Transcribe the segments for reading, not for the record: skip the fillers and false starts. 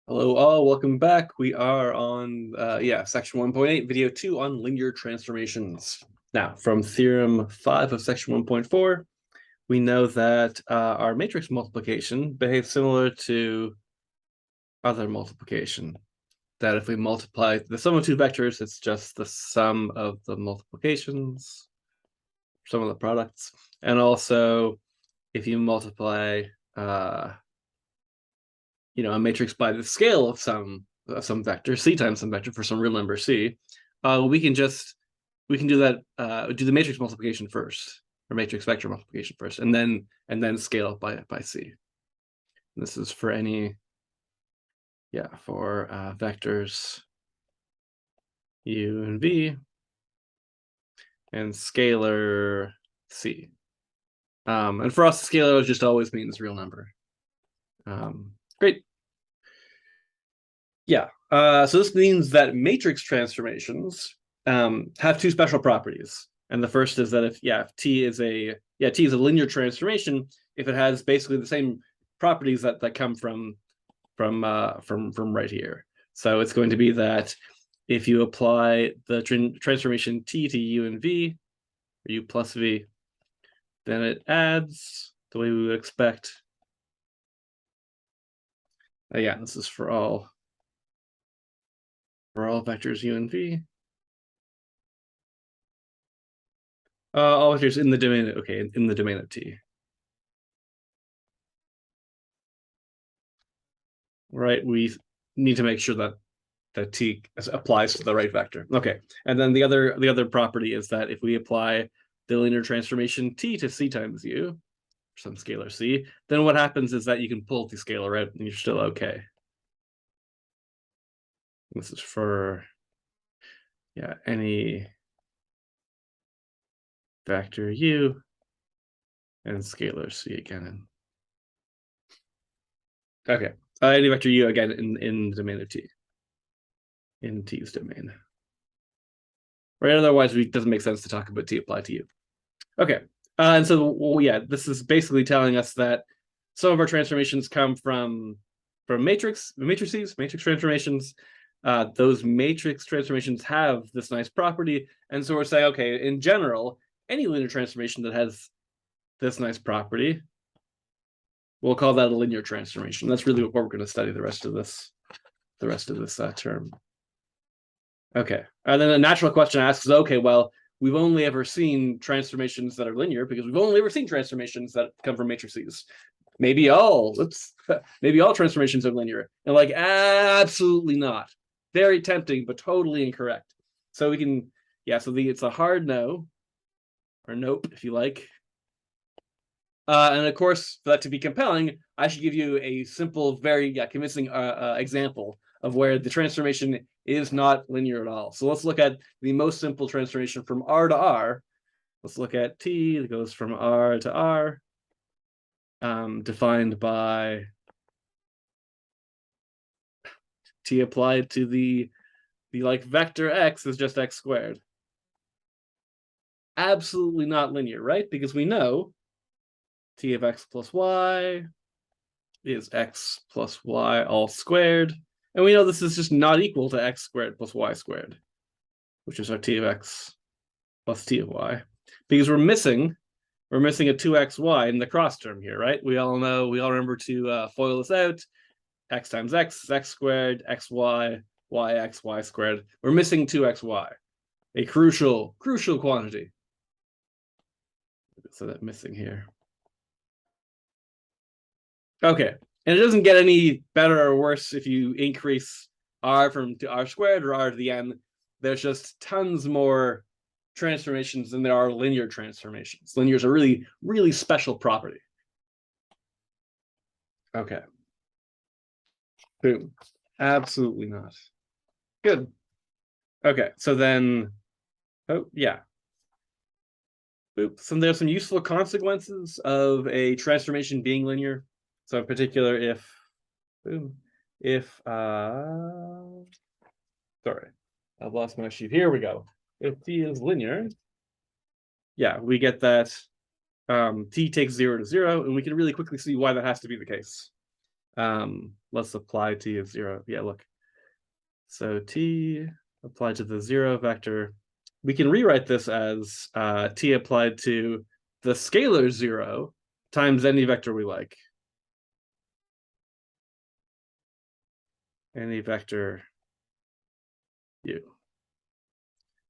Hello all, welcome back. We are on section 1.8, video 2 on linear transformations. Now, from theorem 5 of section 1.4, we know that our matrix multiplication behaves similar to other multiplication. That if we multiply the sum of two vectors, it's just the sum of the multiplications, sum of the products. And also, if you multiply a matrix by the scale of some vector, c times some vector for some real number c, we can do that, do the matrix multiplication first, or matrix vector multiplication first, and then scale by c. And this is for any, for vectors u and v and scalar c. And for us, scalar just always means real number. Great. Yeah. So this means that matrix transformations have two special properties. And the first is that if t is a linear transformation, if it has basically the same properties that come from right here. So it's going to be that if you apply the transformation t to u and v, or u plus v, then it adds the way we would expect. This is for all vectors u and v. All vectors in the domain, in the domain of t. Right, we need to make sure that t applies to the right vector. Okay, and then the other property is that if we apply the linear transformation t to c times u, some scalar c, then what happens is that you can pull the scalar out and you're still okay. This is for any vector u and scalar c again. Okay, any vector u again in the domain of t, in t's domain. Right, otherwise it doesn't make sense to talk about t applied to u. Okay, and so this is basically telling us that some of our transformations come from matrix transformations. Those matrix transformations have this nice property, and so we're saying, okay, in general, any linear transformation that has this nice property, we'll call that a linear transformation. That's really what we're going to study the rest of this term. Okay, and then the natural question asks, okay, well, we've only ever seen transformations that are linear because we've only ever seen transformations that come from matrices. Maybe all transformations are linear. And like, absolutely not. Very tempting, but totally incorrect. So we can, it's a hard no, or nope, if you like. And of course, for that to be compelling, I should give you a simple, very convincing example of where the transformation is not linear at all. So let's look at the most simple transformation from R to R. Let's look at t that goes from R to R, defined by t applied to the vector x is just x squared. Absolutely not linear, right? Because we know t of x plus y is x plus y all squared. And we know this is just not equal to x squared plus y squared, which is our t of x plus t of y. Because we're missing a 2xy in the cross term here, right? We all remember to FOIL this out. X times x is x squared, xy, yx, y squared. We're missing 2xy, a crucial quantity. So that missing here. Okay, and it doesn't get any better or worse if you increase r to r squared or r to the n. There's just tons more transformations than there are linear transformations. Linear is a really, really special property. Okay. Boom. Absolutely not. Good. Okay, so then, So there's some useful consequences of a transformation being linear. So in particular, sorry, I've lost my sheet. Here we go. If t is linear, we get that t takes 0 to 0, and we can really quickly see why that has to be the case. Let's apply t of 0. Yeah, look. So t applied to the 0 vector. We can rewrite this as t applied to the scalar 0 times any vector we like. Any vector u.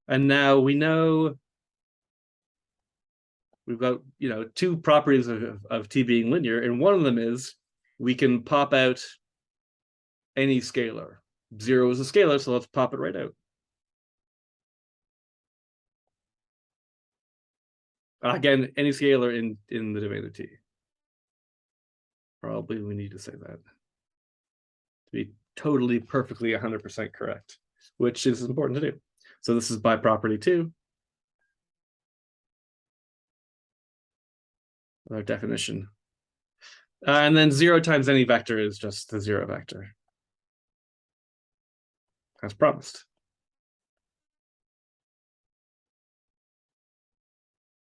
And now we know we've got, two properties of t being linear, and one of them is we can pop out any scalar. 0 is a scalar, so let's pop it right out. Again, any scalar in the domain of t. Probably we need to say that to be totally perfectly 100% correct, which is important to do. So this is by property 2. Our definition. And then 0 times any vector is just the 0 vector, as promised.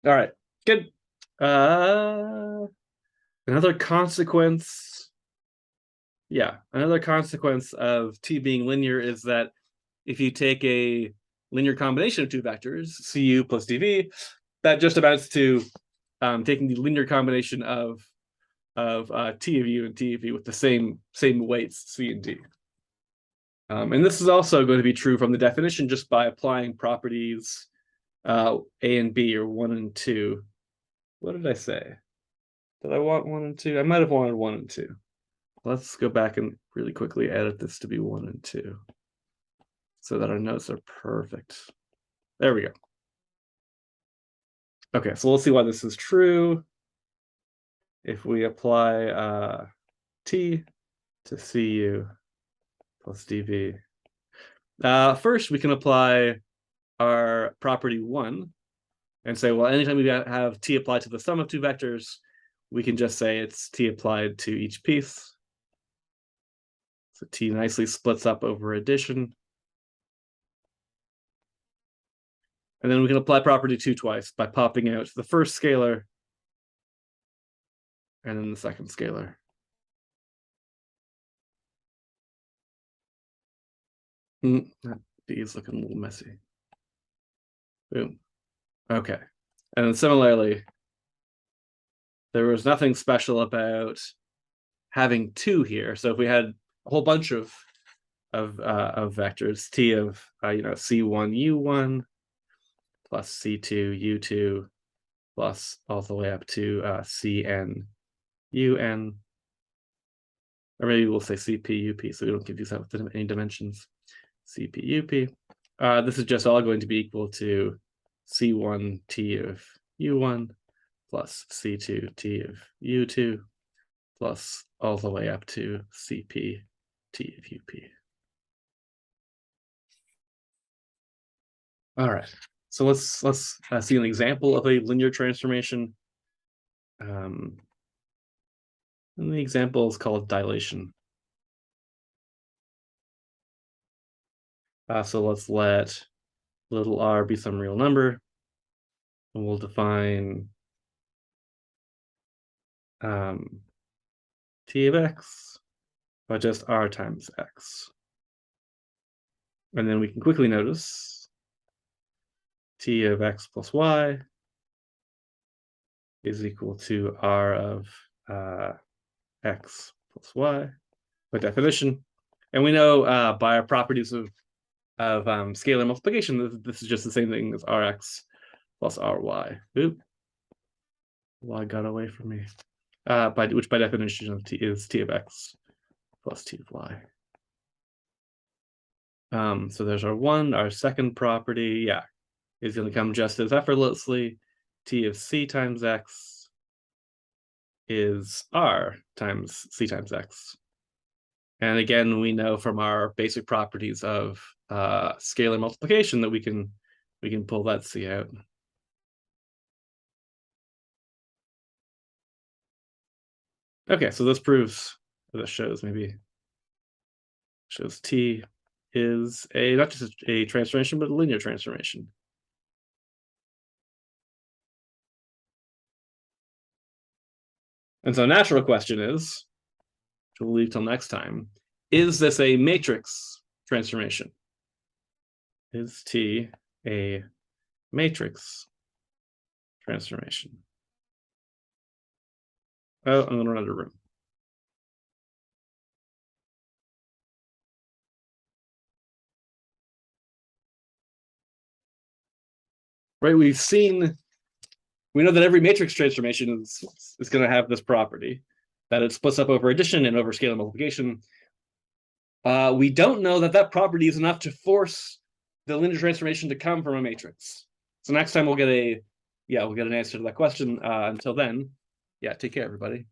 All right, good. Another consequence. Yeah, another consequence of t being linear is that if you take a linear combination of two vectors, cu plus dv, that just amounts to taking the linear combination of t of u and t of v with the same weights, c and d. And this is also going to be true from the definition just by applying properties a and b, or 1 and 2. What did I say? Did I want 1 and 2? I might have wanted 1 and 2. Let's go back and really quickly edit this to be 1 and 2 so that our notes are perfect. There we go. Okay, so we'll see why this is true. If we apply t to cu plus dv. First, we can apply our property 1 and say, well, anytime we have t applied to the sum of two vectors, we can just say it's t applied to each piece. So t nicely splits up over addition. And then we can apply property 2 twice by popping out the first scalar and then the second scalar. That b is looking a little messy. Boom. Okay. And then similarly, there was nothing special about having 2 here. So if we had a whole bunch of vectors, t of c1 u1 plus c2 u2 plus all the way up to cn un, or maybe we'll say cp up, so we don't confuse that with any dimensions. cp up. This is just all going to be equal to c1 t of u1 plus c2 t of u2 plus all the way up to cp t of up. All right, so let's see an example of a linear transformation. And the example is called dilation. So let's let little r be some real number, and we'll define t of x by just r times x. And then we can quickly notice t of x plus y is equal to r of x plus y by definition. And we know by our properties of scalar multiplication, this is just the same thing as rx plus ry. Oop. Y got away from me. Which by definition of t is t of x plus t of y. So there's our 1. Our second property, is going to come just as effortlessly. T of c times x is r times c times x. And again, we know from our basic properties of scalar multiplication that we can pull that c out. Okay, so this proves, this shows t is not just a transformation, but a linear transformation. And so a natural question is, which we'll leave till next time. Is this a matrix transformation? Is T a matrix transformation? Oh, I'm going to run out of room. Right, we know that every matrix transformation is going to have this property, that it splits up over addition and over scalar multiplication. We don't know that that property is enough to force the linear transformation to come from a matrix. So next time we'll get an answer to that question. Until then, take care, everybody.